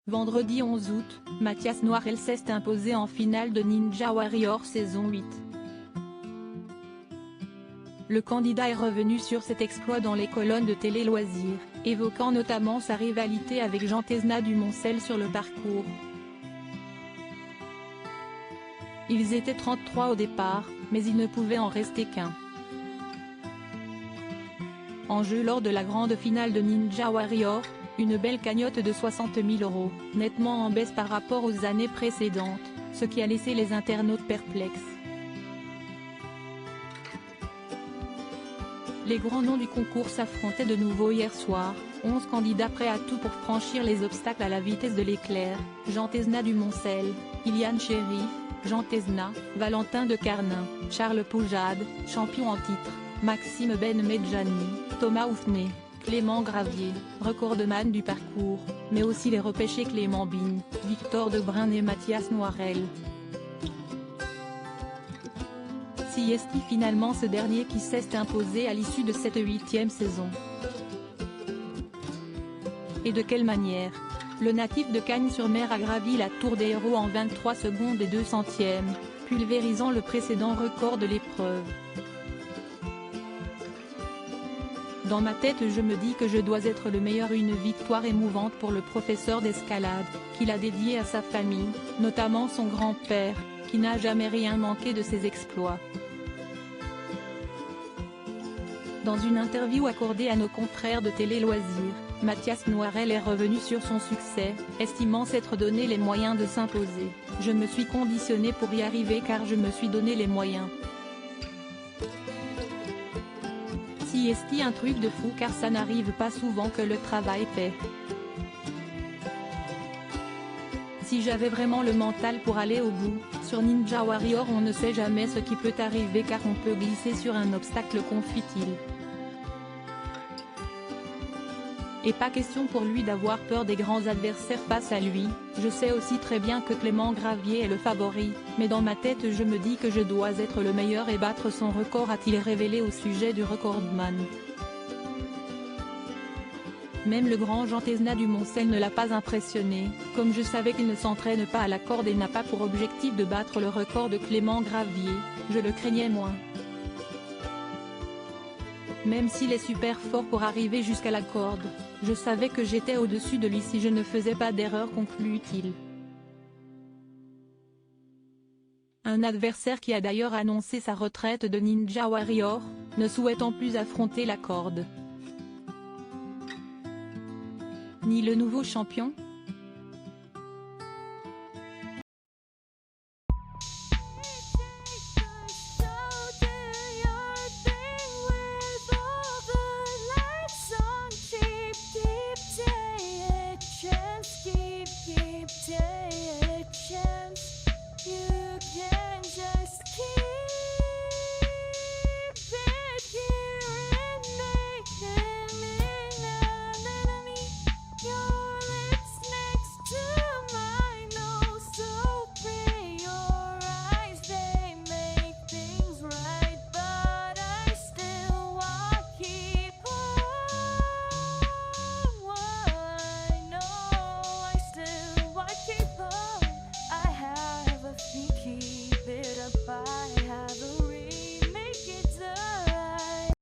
Vendredi 11 août, Mathias Noirel s'est imposé en finale de Ninja Warrior saison 8. Le candidat est revenu sur cet exploit dans les colonnes de Télé Loisirs, évoquant notamment sa rivalité avec Jean Tesna du Moncel sur le parcours. Ils étaient 33 au départ, mais il ne pouvait en rester qu'un. En jeu lors de la grande finale de Ninja Warrior, une belle cagnotte de 60 000 €, nettement en baisse par rapport aux années précédentes, ce qui a laissé les internautes perplexes. Les grands noms du concours s'affrontaient de nouveau hier soir, 11 candidats prêts à tout pour franchir les obstacles à la vitesse de l'éclair: Jean Tesna du Moncel, Iliane Chérif, Jean Tesna, Valentin de Carnin, Charles Poujade, champion en titre, Maxime Ben Medjani, Thomas Oufné, Clément Gravier, recordman du parcours, mais aussi les repêchés Clément Bigne, Victor Debrun et Mathias Noirel. Si est finalement ce dernier qui s'est imposé à l'issue de cette 8e saison. Et de quelle manière? Le natif de Cagnes-sur-Mer a gravi la tour des héros en 23 secondes et 2 centièmes, pulvérisant le précédent record de l'épreuve. Dans ma tête je me dis que je dois être le meilleur. Une victoire émouvante pour le professeur d'escalade, qu'il a dédié à sa famille, notamment son grand-père, qui n'a jamais rien manqué de ses exploits. Dans une interview accordée à nos confrères de Télé Loisirs, Mathias Noirel est revenu sur son succès, estimant s'être donné les moyens de s'imposer. « Je me suis conditionné pour y arriver car je me suis donné les moyens. Si est un truc de fou car ça n'arrive pas souvent que le travail paie. Si j'avais vraiment le mental pour aller au bout, sur Ninja Warrior on ne sait jamais ce qui peut arriver car on peut glisser sur un obstacle, confie-t-il. Et pas question pour lui d'avoir peur des grands adversaires face à lui. Je sais aussi très bien que Clément Gravier est le favori, mais dans ma tête je me dis que je dois être le meilleur et battre son record, a-t-il révélé au sujet du recordman. Même le grand Jean Tesna du Moncel ne l'a pas impressionné, comme je savais qu'il ne s'entraîne pas à la corde et n'a pas pour objectif de battre le record de Clément Gravier, je le craignais moins. Même s'il est super fort pour arriver jusqu'à la corde, je savais que j'étais au-dessus de lui si je ne faisais pas d'erreur, conclut-il. Un adversaire qui a d'ailleurs annoncé sa retraite de Ninja Warrior, ne souhaitant plus affronter la corde. Ni le nouveau champion,